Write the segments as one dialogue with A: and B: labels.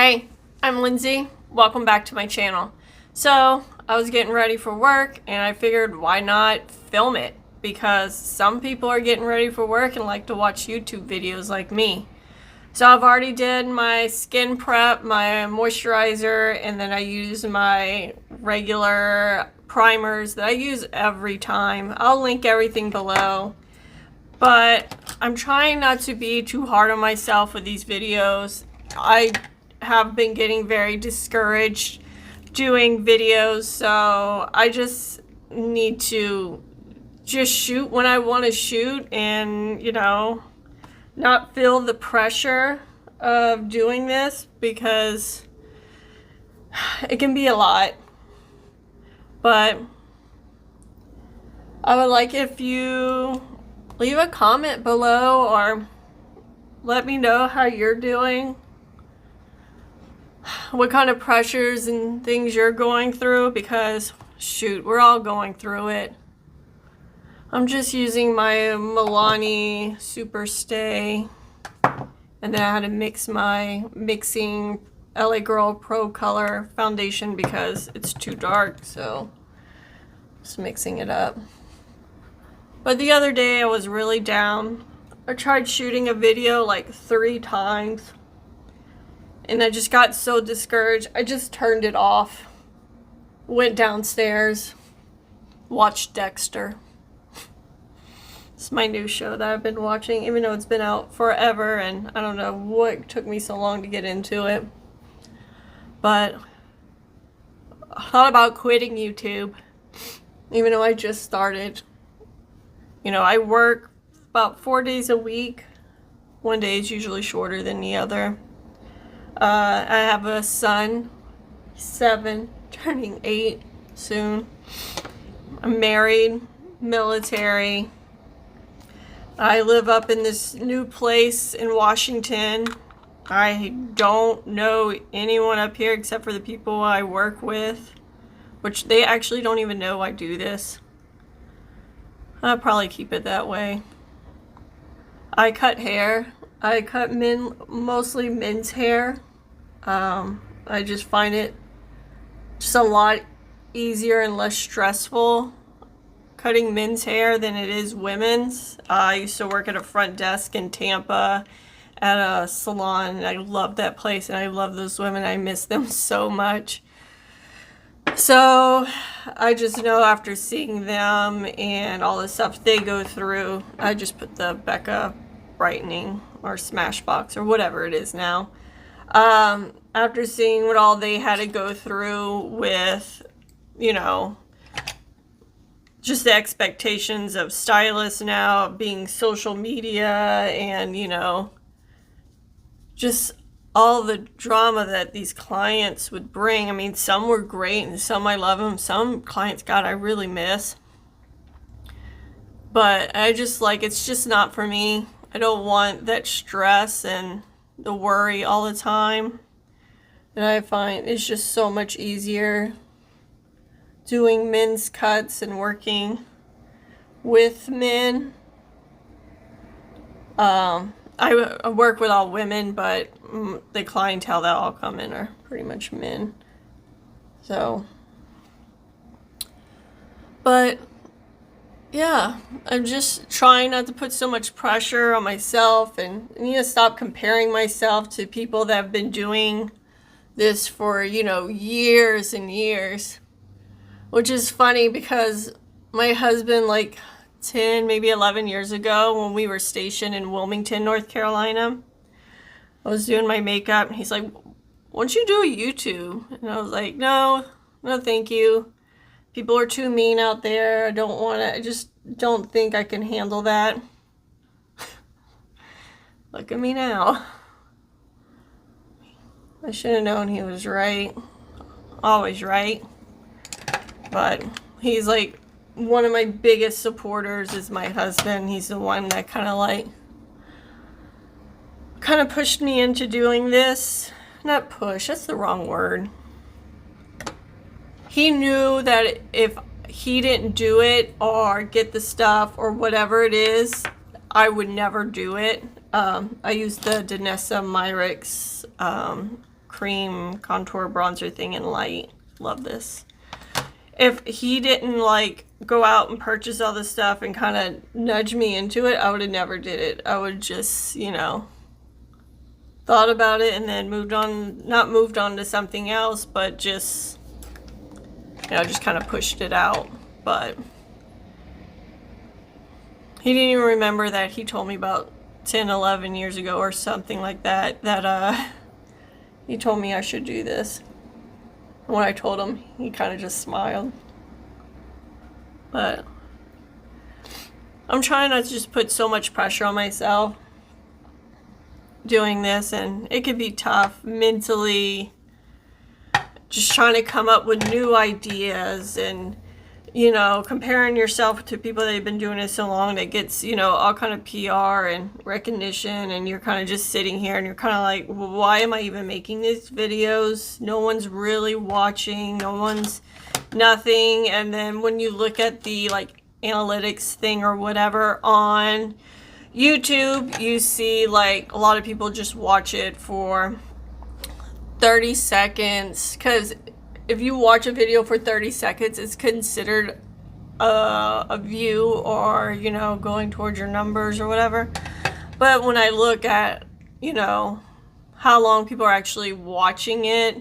A: Hey, I'm Lindsay. Welcome back to my channel. So, I was getting ready for work and I figured why not film it? Because some people are getting ready for work and like to watch YouTube videos like me. So I've already did my skin prep, my moisturizer, and then I use my regular primers that I use every time. I'll link everything below. But I'm trying not to be too hard on myself with these videos. I have been getting very discouraged doing videos, so I just need to just shoot when I want to shoot and, you know, not feel the pressure of doing this because it can be a lot. But I would like if you leave a comment below or let me know how you're doing, what kind of pressures and things you're going through, because shoot, we're all going through it. I'm just using my Milani Super Stay, and then I had to mix my LA Girl Pro Color foundation because it's too dark, so just mixing it up. But the other day I was really down. I tried shooting a video like 3 times and I just got so discouraged. I just turned it off. Went downstairs, watched Dexter. It's my new show that I've been watching, even though it's been out forever and I don't know what took me so long to get into it. But I thought about quitting YouTube, even though I just started. You know, I work about 4 days a week. One day is usually shorter than the other. I have a son, 7, turning 8 soon. I'm married, military. I live up in this new place in Washington. I don't know anyone up here except for the people I work with, which they actually don't even know I do this. I'll probably keep it that way. I cut hair. I cut mostly men's hair. I just find it just a lot easier and less stressful cutting men's hair than it is women's. I used to work at a front desk in Tampa at a salon, and I love that place and I love those women. I miss them so much. So I just know after seeing them and all the stuff they go through, I just put the Becca brightening or Smashbox or whatever it is now. After seeing what all they had to go through with, you know, just the expectations of stylists now, being social media and, you know, just all the drama that these clients would bring. I mean, some were great and some I love them. Some clients, God, I really miss. But I just like, it's just not for me. I don't want that stress and the worry all the time. And I find it's just so much easier doing men's cuts and working with men. I work with all women, but the clientele that all come in are pretty much men. So, but yeah, I'm just trying not to put so much pressure on myself, and I need to stop comparing myself to people that have been doing this for, you know, years and years. Which is funny because my husband, like 10, maybe 11 years ago, when we were stationed in Wilmington, North Carolina, I was doing my makeup and he's like, why don't you do a YouTube? And I was like, no, thank you. People are too mean out there. I don't want to, I just don't think I can handle that. Look at me now. I should have known he was right. Always right. But he's like one of my biggest supporters is my husband. He's the one that kind of pushed me into doing this. Not push, that's the wrong word. He knew that if he didn't do it or get the stuff or whatever it is, I would never do it. I used the Danessa Myricks cream contour bronzer thing in light. Love this. If he didn't like go out and purchase all this stuff and kind of nudge me into it, I would have never did it. I would just, you know, thought about it and then moved on, not moved on to something else, but just, you know, just kind of pushed it out. But he didn't even remember that he told me about 10, 11 years ago or something like that, that he told me I should do this. And when I told him, he kind of just smiled. But I'm trying not to just put so much pressure on myself doing this, and it could be tough mentally, just trying to come up with new ideas and, you know, comparing yourself to people that have been doing it so long that gets, you know, all kind of PR and recognition, and you're kind of just sitting here and you're kind of like, well, why am I even making these videos? No one's really watching, no one's nothing. And then when you look at the like analytics thing or whatever on YouTube, you see like a lot of people just watch it for 30 seconds, because if you watch a video for 30 seconds, it's considered a view, or, you know, going towards your numbers or whatever. But when I look at, you know, how long people are actually watching it,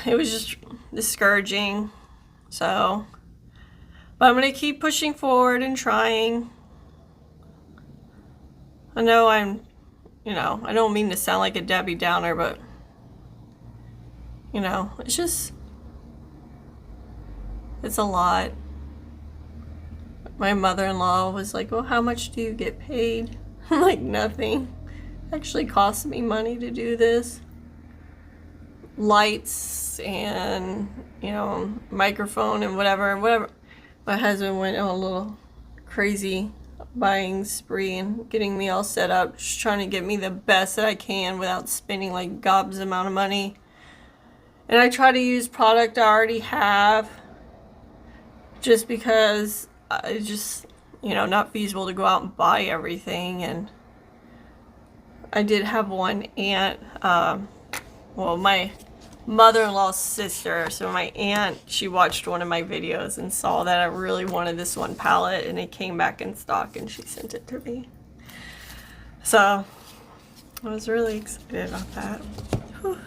A: it was just discouraging. So, but I'm going to keep pushing forward and trying. I know you know, I don't mean to sound like a Debbie Downer, but you know, it's a lot. My mother-in-law was like, well, how much do you get paid? I'm like, nothing. It actually costs me money to do this. Lights and, you know, microphone and whatever. My husband went on a little crazy buying spree and getting me all set up, just trying to get me the best that I can without spending like gobs amount of money. And I try to use product I already have, just because it's just, you know, not feasible to go out and buy everything. And I did have one aunt, well, my mother-in-law's sister, so my aunt, she watched one of my videos and saw that I really wanted this one palette, and it came back in stock and she sent it to me. So I was really excited about that. Whew.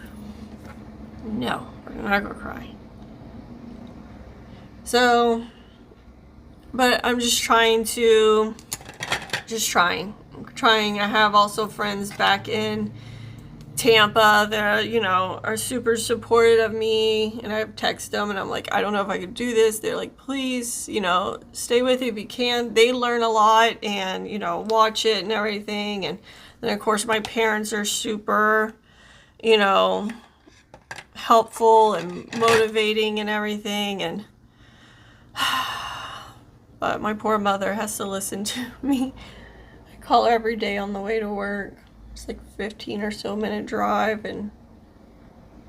A: No, we're not gonna cry. So, but I'm just trying. I have also friends back in Tampa that, you know, are super supportive of me, and I text them and I'm like, I don't know if I could do this. They're like, please, you know, stay with it if you can. They learn a lot, and, you know, watch it and everything. And then of course my parents are super, you know, helpful and motivating and everything. And but my poor mother has to listen to me. I call her every day on the way to work. It's like 15 or so minute drive, and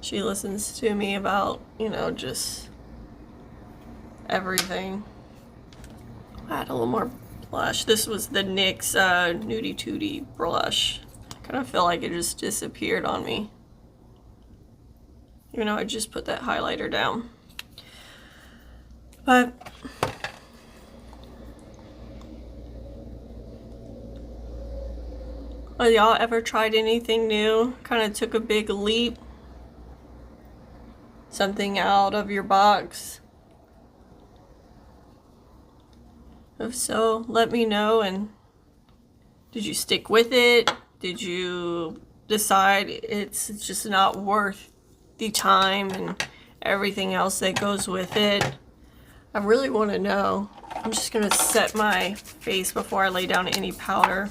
A: she listens to me about, you know, just everything. I had a little more blush. This was the NYX Nude Tude blush. I kind of feel like it just disappeared on me, even though I just put that highlighter down. But have y'all ever tried anything new? Kind of took a big leap? Something out of your box? If so, let me know. And did you stick with it? Did you decide it's just not worth the time and everything else that goes with it? I really want to know. I'm just going to set my face before I lay down any powder.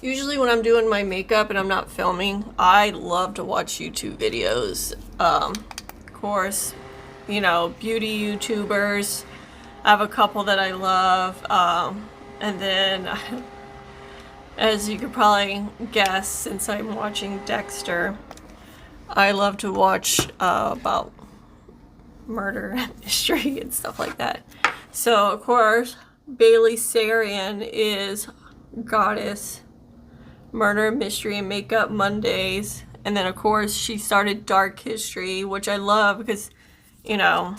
A: Usually when I'm doing my makeup and I'm not filming, I love to watch YouTube videos. Of course, you know, beauty YouTubers. I have a couple that I love. And then, as you could probably guess, since I'm watching Dexter, I love to watch about murder and mystery and stuff like that. So, of course, Bailey Sarian is Goddess, Murder, Mystery, and Makeup Mondays. And then, of course, she started Dark History, which I love because, you know,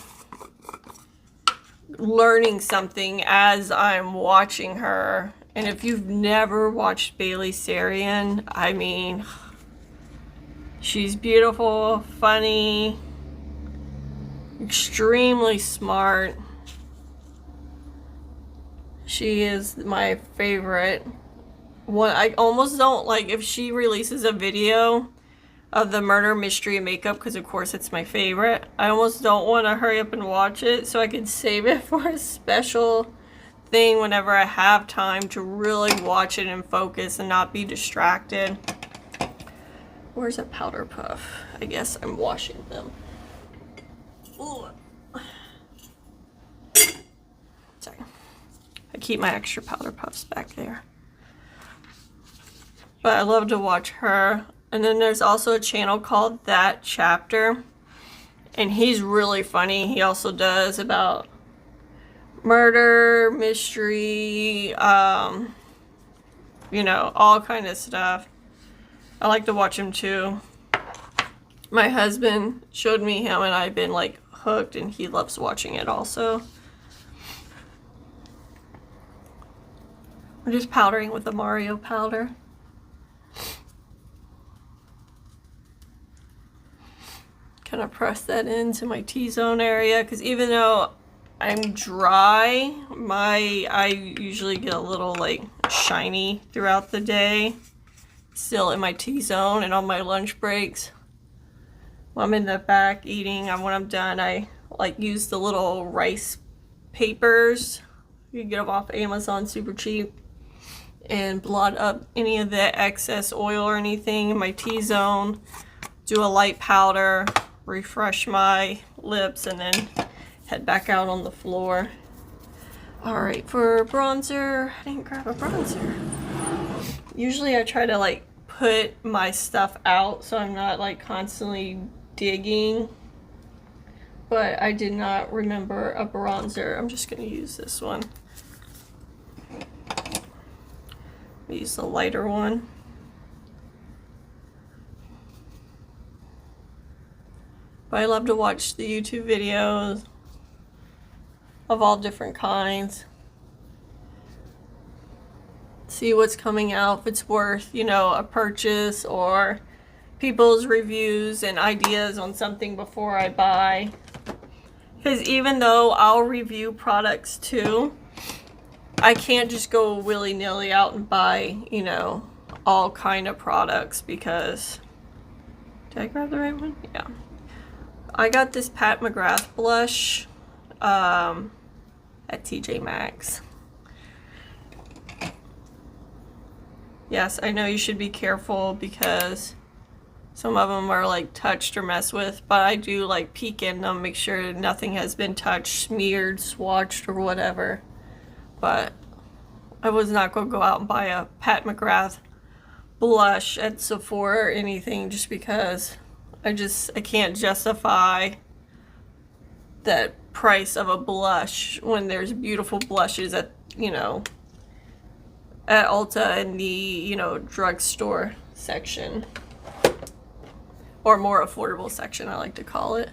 A: learning something as I'm watching her. And if you've never watched Bailey Sarian, I mean, she's beautiful, funny, extremely smart. She is my favorite. One, I almost don't like if she releases a video of the Murder, Mystery, and Makeup, because of course it's my favorite. I almost don't want to hurry up and watch it so I can save it for a special thing whenever I have time to really watch it and focus and not be distracted. Where's a powder puff? I guess I'm washing them. Ooh. Sorry. I keep my extra powder puffs back there. But I love to watch her. And then there's also a channel called That Chapter. And he's really funny. He also does about murder, mystery, you know, all kind of stuff. I like to watch him too. My husband showed me him and I've been like hooked, and he loves watching it also. I'm just powdering with the Mario powder. Kind of press that into my T-zone area, because even though I'm dry, I usually get a little like shiny throughout the day. Still in my T-zone and on my lunch breaks. When I'm in the back eating, and when I'm done, I like use the little rice papers. You can get them off Amazon, super cheap. And blot up any of the excess oil or anything in my T-zone. Do a light powder, refresh my lips, and then head back out on the floor. Alright, for bronzer, I didn't grab a bronzer. Usually I try to like put my stuff out so I'm not like constantly digging. But I did not remember a bronzer. I'm just going to use this one. Use the lighter one. But I love to watch the YouTube videos of all different kinds. See what's coming out, if it's worth, you know, a purchase, or people's reviews and ideas on something before I buy. Because even though I'll review products too, I can't just go willy-nilly out and buy, you know, all kind of products, because... Did I grab the right one? Yeah. I got this Pat McGrath blush at TJ Maxx. Yes, I know you should be careful because some of them are like touched or messed with, but I do like peek in them, make sure nothing has been touched, smeared, swatched, or whatever. But I was not going to go out and buy a Pat McGrath blush at Sephora or anything, just because I can't justify that price of a blush when there's beautiful blushes at, you know, at Ulta in the, you know, drugstore section. Or more affordable section, I like to call it.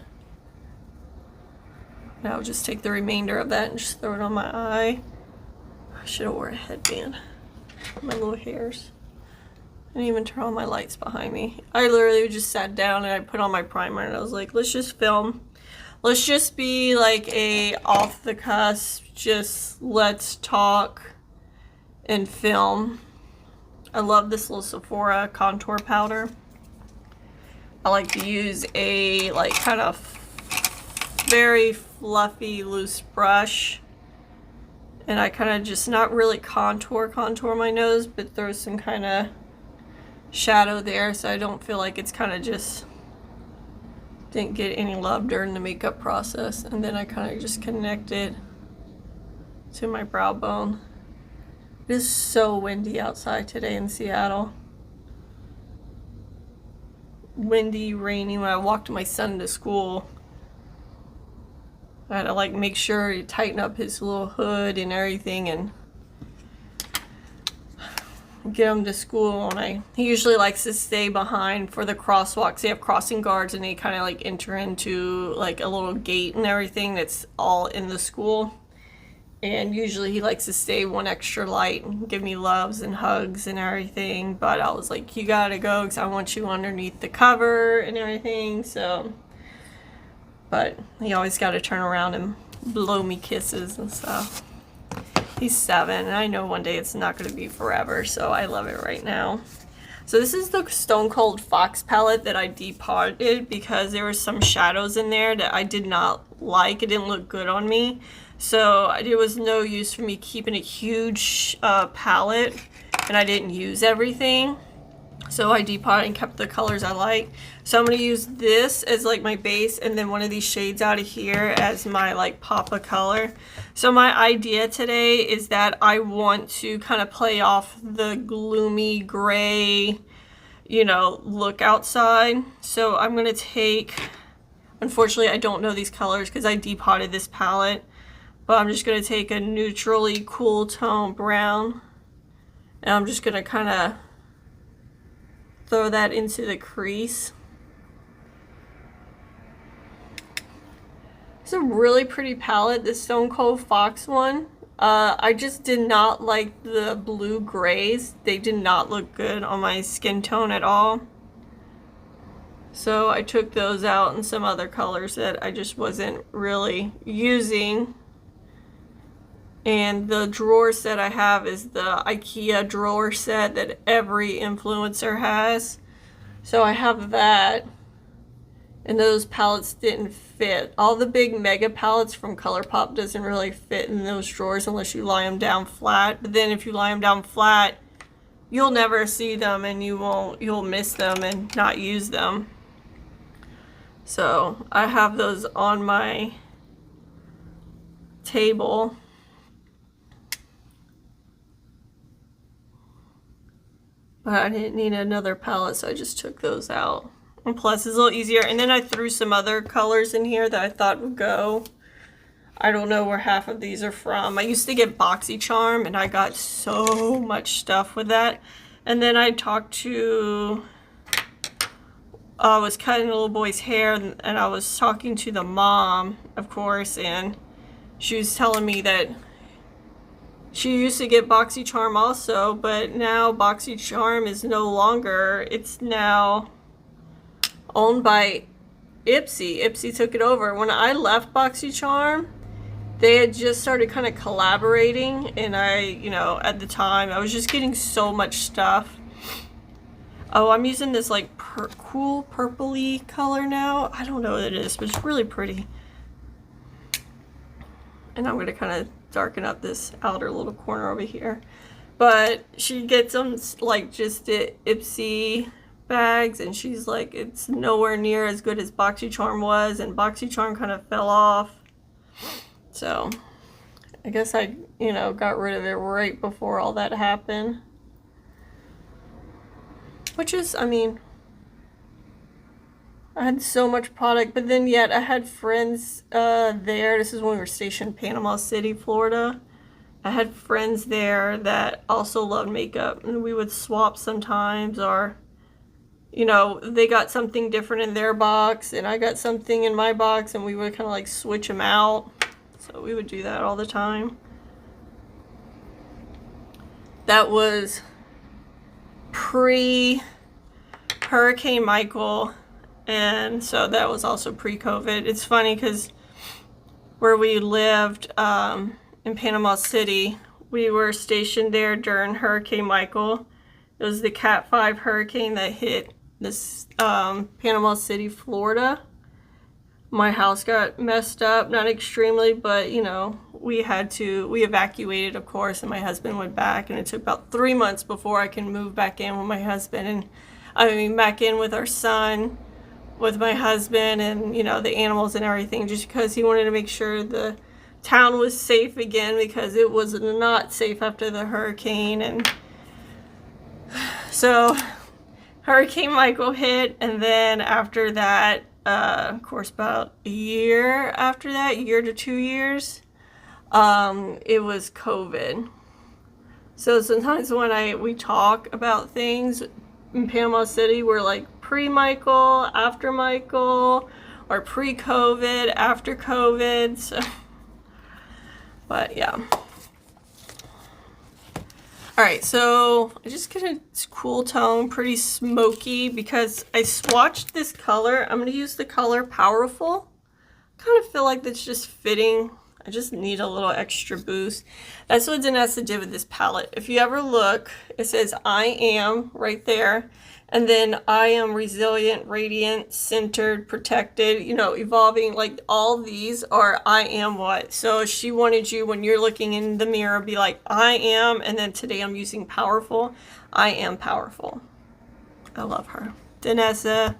A: Now I'll just take the remainder of that and just throw it on my eye. I should have worn a headband. My little hairs. I didn't even turn on my lights behind me. I literally just sat down and I put on my primer and I was like, let's just film. Let's just be like a off the cusp, just let's talk and film. I love this little Sephora contour powder. I like to use a like kind of very fluffy loose brush, and I kind of just not really contour my nose, but there's some kind of shadow there, so I don't feel like it's kind of just didn't get any love during the makeup process. And then I kind of just connect it to my brow bone. It is so windy outside today in Seattle. Windy, rainy. When I walked my son to school, I had to like make sure he tighten up his little hood and everything, and get him to school, and he usually likes to stay behind for the crosswalks. They have crossing guards, and they kind of like enter into like a little gate and everything that's all in the school. And usually he likes to stay one extra light and give me loves and hugs and everything. But I was like, you gotta go because I want you underneath the cover and everything. So, but he always got to turn around and blow me kisses and stuff. He's 7, and I know one day it's not going to be forever, so I love it right now. So this is the Stone Cold Fox palette that I depotted because there were some shadows in there that I did not like. It didn't look good on me. So it was no use for me keeping a huge palette, and I didn't use everything. So I depotted and kept the colors I like. So I'm going to use this as like my base, and then one of these shades out of here as my like pop of color. So my idea today is that I want to kind of play off the gloomy gray, you know, look outside. So I'm going to take, unfortunately I don't know these colors because I depotted this palette, but I'm just going to take a neutrally cool tone brown, and I'm just going to kind of throw that into the crease. It's a really pretty palette, this Stone Cold Fox one. I just did not like the blue grays. They did not look good on my skin tone at all. So I took those out, and some other colors that I just wasn't really using. And the drawer set I have is the IKEA drawer set that every influencer has. So I have that. And those palettes didn't fit. All the big mega palettes from Colourpop doesn't really fit in those drawers unless you lie them down flat. But then if you lie them down flat, you'll never see them, and you'll miss them and not use them. So I have those on my table. But I didn't need another palette, so I just took those out. And plus, it's a little easier. And then I threw some other colors in here that I thought would go. I don't know where half of these are from. I used to get BoxyCharm, and I got so much stuff with that. And then I talked to, I was cutting a little boy's hair, and I was talking to the mom, of course, and she was telling me that she used to get BoxyCharm also, but now BoxyCharm is no longer. It's now owned by Ipsy. Ipsy took it over. When I left BoxyCharm, they had just started kind of collaborating, and I, you know, at the time, I was just getting so much stuff. Oh, I'm using this like cool purpley color now. I don't know what it is, but it's really pretty. And I'm going to kind of darken up this outer little corner over here. But she gets them like just the Ipsy bags, and she's like, it's nowhere near as good as BoxyCharm was, and BoxyCharm kind of fell off. So I guess I, you know, got rid of it right before all that happened. Which is, I mean, I had so much product, but then yet I had friends there. This is when we were stationed in Panama City, Florida. I had friends there that also loved makeup, and we would swap sometimes, or, you know, they got something different in their box, and I got something in my box, and we would kind of like switch them out. So we would do that all the time. That was pre-Hurricane Michael. And so that was also pre-COVID. It's funny because where we lived in Panama City, we were stationed there during Hurricane Michael. It was the Cat 5 hurricane that hit this Panama City, Florida. My house got messed up, not extremely, but you know, we evacuated, of course, and my husband went back, and it took about 3 months before I can move back in with my husband, and I mean back in with our son, with my husband, and you know, the animals and everything, just because he wanted to make sure the town was safe again, because it was not safe after the hurricane. And so Hurricane Michael hit, and then after that, of course, about a year after that, year to 2 years, it was COVID. So sometimes when we talk about things in Panama City, we're like pre-Michael, after Michael, or pre-COVID, after COVID. So, but yeah. Alright, so I just get a cool tone, pretty smoky, because I swatched this color. I'm going to use the color Powerful. Kind of feel like that's just fitting. I just need a little extra boost. That's what Danessa did with this palette. If you ever look, it says I am right there. And then I am resilient, radiant, centered, protected, you know, evolving. Like all these are I am what. So she wanted you, when you're looking in the mirror, be like, I am. And then today I'm using Powerful. I am powerful. I love her. Danessa.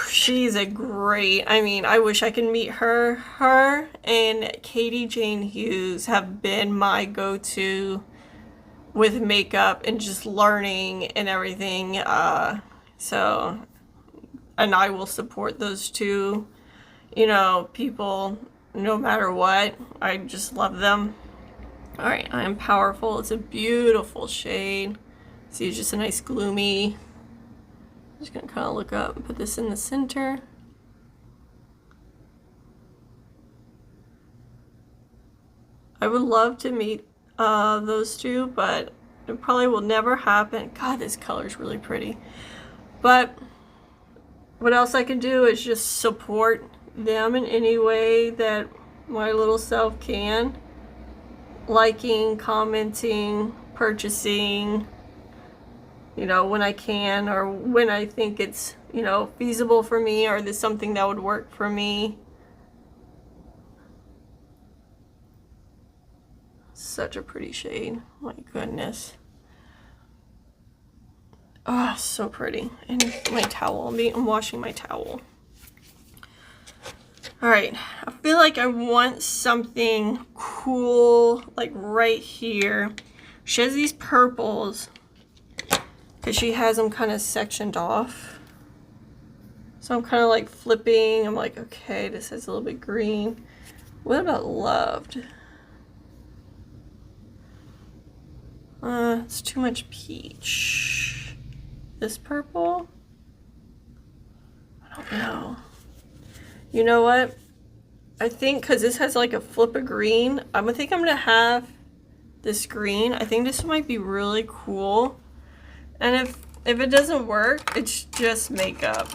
A: She's a great, I mean, I wish I could meet her. Her and Katie Jane Hughes have been my go-to with makeup and just learning and everything. So, and I will support those two, you know, people no matter what. I just love them. All right, I am powerful. It's a beautiful shade. See, it's just a nice gloomy. I'm just gonna kind of look up and put this in the center. I would love to meet those two, but it probably will never happen. God, this color is really pretty. But what else I can do is just support them in any way that my little self can. Liking, commenting, purchasing, you know, when I can, or when I think it's, you know, feasible for me, or there's something that would work for me. Such a pretty shade. My goodness. Oh, so pretty. And my towel. I'm washing my towel. Alright. I feel like I want something cool, like right here. She has these purples, because she has them kind of sectioned off. So I'm kind of like flipping. I'm like, okay, this has a little bit green. What about Loved? It's too much peach. This purple? I don't know. You know what? I think because this has like a flip of green, I think I'm going to have this green. I think this might be really cool. And if it doesn't work, it's just makeup.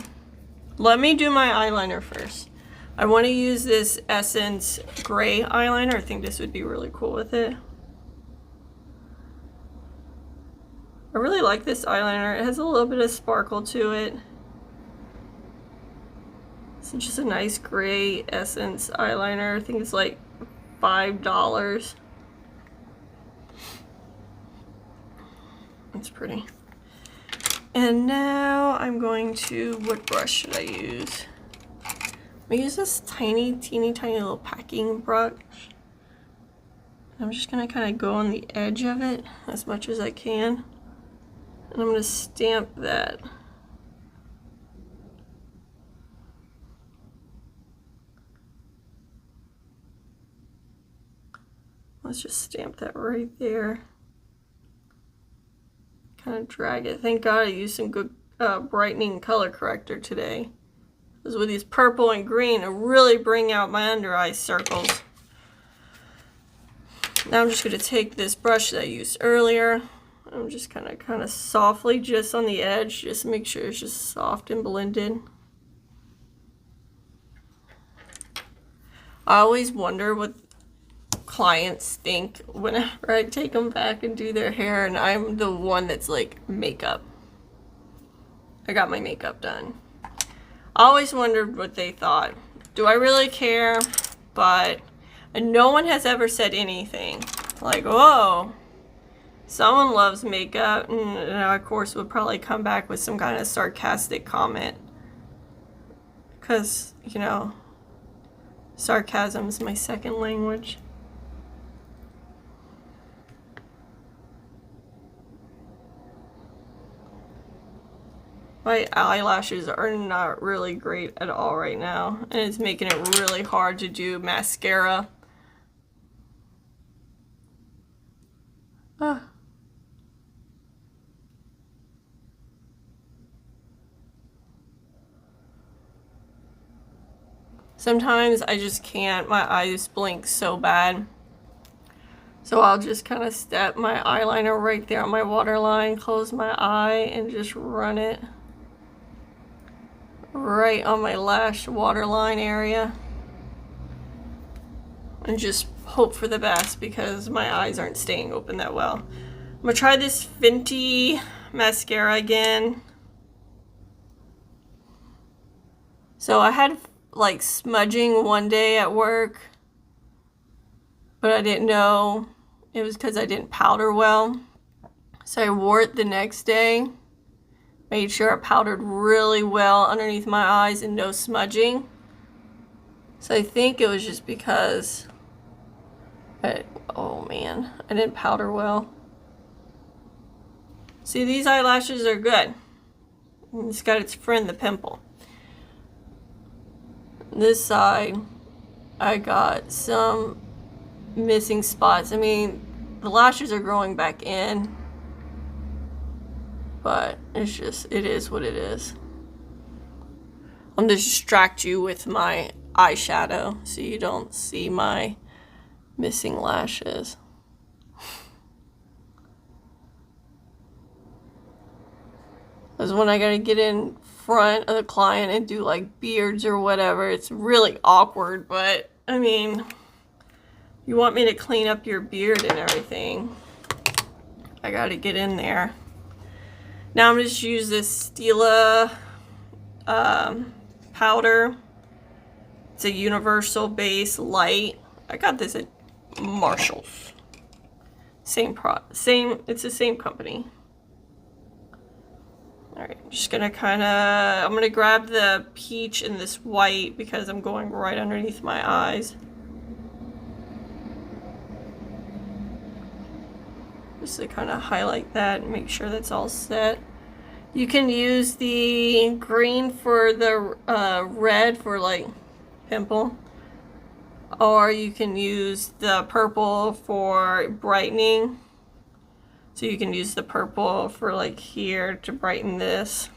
A: Let me do my eyeliner first. I want to use this Essence gray eyeliner. I think this would be really cool with it. I really like this eyeliner. It has a little bit of sparkle to it. It's just a nice gray Essence eyeliner. I think it's like $5. It's pretty. And now I'm going to, what brush should I use? I'm gonna use this teeny little packing brush. I'm just gonna kind of go on the edge of it as much as I can. And I'm gonna stamp that. Let's just stamp that right there. Kind of drag it. Thank God I used some good brightening color corrector today. Because with these purple and green, it really bring out my under eye circles. Now I'm just going to take this brush that I used earlier. I'm just kind of softly, just on the edge, just make sure it's just soft and blended. I always wonder what clients think whenever I take them back and do their hair, and I'm the one that's like, makeup. I got my makeup done. I always wondered what they thought. Do I really care? But no one has ever said anything like, whoa, someone loves makeup, and of course would probably come back with some kind of sarcastic comment, because, you know, sarcasm is my second language. My eyelashes are not really great at all right now, and it's making it really hard to do mascara. Sometimes I just can't. My eyes blink so bad. So I'll just kind of step my eyeliner right there on my waterline, close my eye, and just run it right on my lash waterline area. And just hope for the best because my eyes aren't staying open that well. I'm gonna try this Fenty mascara again. So I had like smudging one day at work, but I didn't know it was because I didn't powder well. So I wore it the next day, made sure I powdered really well underneath my eyes and no smudging. So I think it was just because, oh man, I didn't powder well. See, these eyelashes are good. It's got its friend, the pimple. This side, I got some missing spots. I mean, the lashes are growing back in, but it's just, it is what it is. I'm gonna distract you with my eyeshadow so you don't see my missing lashes. Because when I gotta get in front of the client and do like beards or whatever, it's really awkward, but I mean, you want me to clean up your beard and everything, I gotta get in there. Now I'm just use this Stila powder. It's a universal base light. I got this at Marshall's. It's the same company. Alright, I'm just gonna I'm gonna grab the peach and this white because I'm going right underneath my eyes. Just to kind of highlight that and make sure that's all set. You can use the green for the red for like pimple, or you can use the purple for brightening. So you can use the purple for like here to brighten this.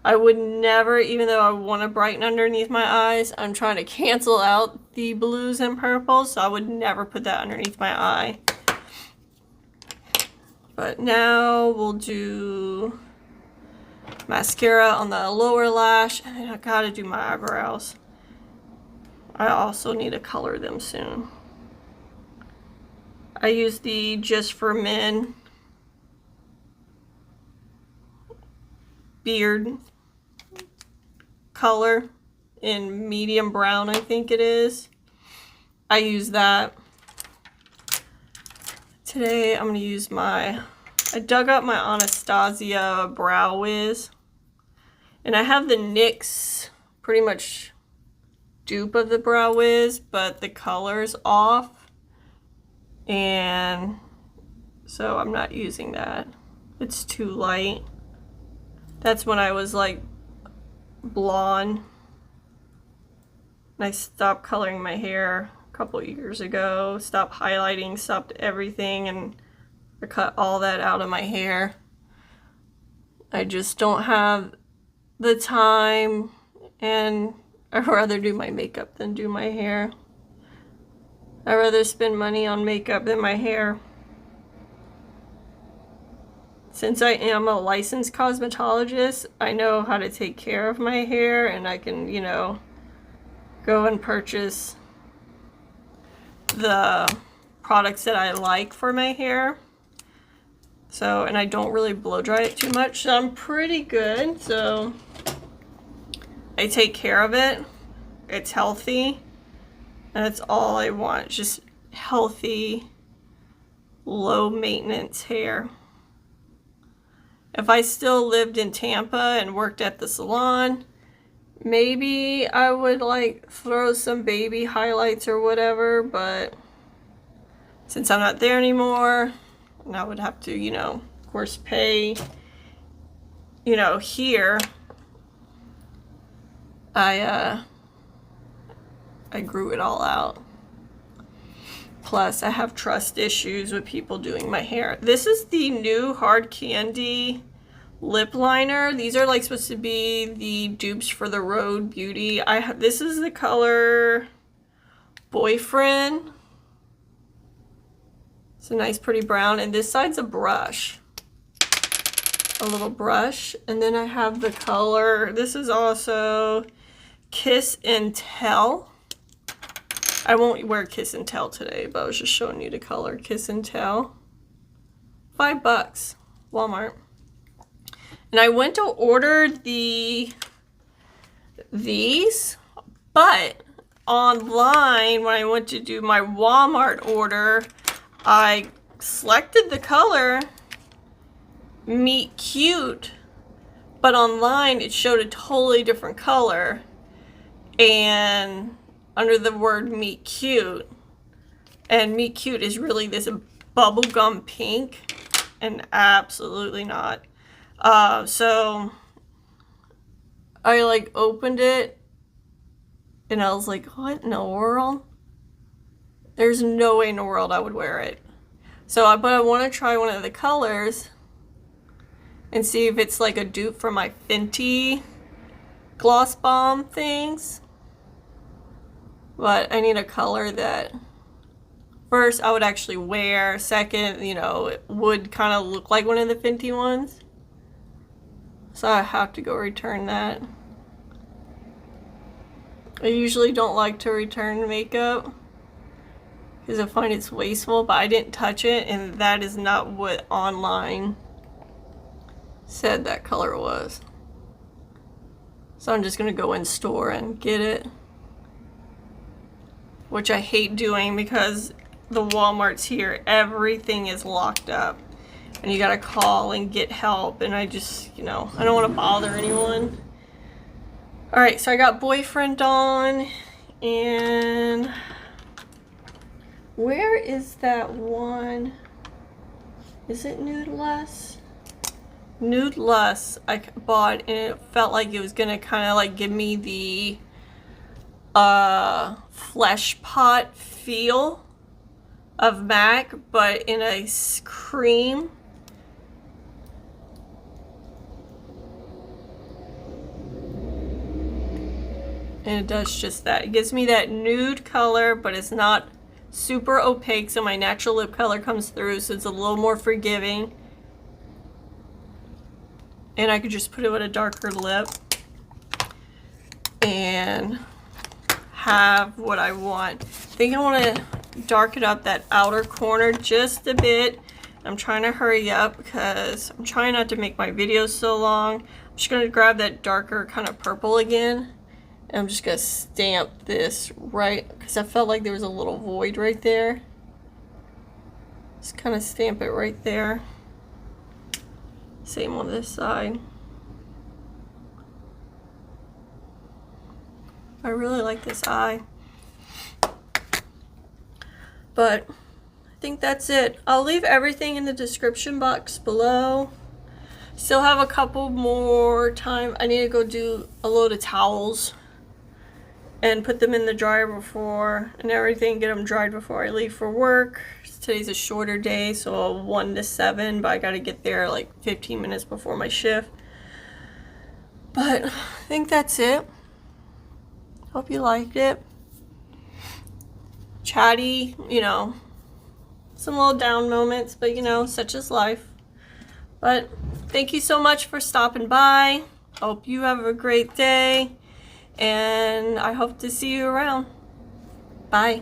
A: I would never, even though I want to brighten underneath my eyes, I'm trying to cancel out the blues and purples, so I would never put that underneath my eye. But now we'll do mascara on the lower lash, and I gotta do my eyebrows. I also need to color them soon. I use the Just for Men beard color in medium brown, I think it is. I use that. Today I'm going to use I dug up my Anastasia Brow Wiz. And I have the NYX pretty much dupe of the Brow Wiz, but the color's off. And so I'm not using that. It's too light. That's when I was like blonde. And I stopped coloring my hair a couple years ago. Stopped highlighting, stopped everything, and I cut all that out of my hair. I just don't have the time, and I'd rather do my makeup than do my hair. I'd rather spend money on makeup than my hair. Since I am a licensed cosmetologist, I know how to take care of my hair, and I can, you know, go and purchase the products that I like for my hair. So, and I don't really blow dry it too much, so I'm pretty good. So I take care of it. It's healthy, and that's all I want. Just healthy, low maintenance hair. If I still lived in Tampa and worked at the salon, maybe I would like throw some baby highlights or whatever, but since I'm not there anymore, and I would have to, you know, of course pay, you know, here, I grew it all out. Plus, I have trust issues with people doing my hair. This is the new Hard Candy lip liner. These are like supposed to be the dupes for the Rhode Beauty. This is the color Boyfriend. It's a nice pretty brown, and this side's a brush. A little brush. And then I have the color, this is also Kiss and Tell. I won't wear Kiss and Tell today, but I was just showing you the color Kiss and Tell. $5, Walmart. And I went to order these, but online when I went to do my Walmart order, I selected the color Meet Cute, but online it showed a totally different color, and under the word Meet Cute, and Meet Cute is really this bubblegum pink, and absolutely not. So I like opened it and I was like, what in the world? There's no way in the world I would wear it. So but I want to try one of the colors and see if it's like a dupe for my Fenty gloss bomb things. But I need a color that first I would actually wear, second, you know, it would kind of look like one of the Fenty ones. So I have to go return that. I usually don't like to return makeup because I find it's wasteful, but I didn't touch it, and that is not what online said that color was. So I'm just gonna go in store and get it, which I hate doing because the Walmarts here, everything is locked up and you gotta call and get help, and I just, you know, I don't want to bother anyone. All right, so I got Boyfriend on, and where is that one? Is it Nude Lust? Nude Lust I bought, and it felt like it was gonna kind of like give me the flesh pot feel of MAC, but in a cream. And it does just that. It gives me that nude color, but it's not super opaque, so my natural lip color comes through, so it's a little more forgiving. And I could just put it with a darker lip and have what I want. I think I want to darken up that outer corner just a bit. I'm trying to hurry up because I'm trying not to make my videos so long. I'm just going to grab that darker kind of purple again. And I'm just going to stamp this right, because I felt like there was a little void right there. Just kind of stamp it right there. Same on this side. I really like this eye. But I think that's it. I'll leave everything in the description box below. Still have a couple more time. I need to go do a load of towels and put them in the dryer before and everything, get them dried before I leave for work. Today's a shorter day, so 1 to 7, but I gotta get there like 15 minutes before my shift. But I think that's it. Hope you liked it. Chatty, you know, some little down moments, but you know, such is life. But thank you so much for stopping by. Hope you have a great day, and I hope to see you around. Bye.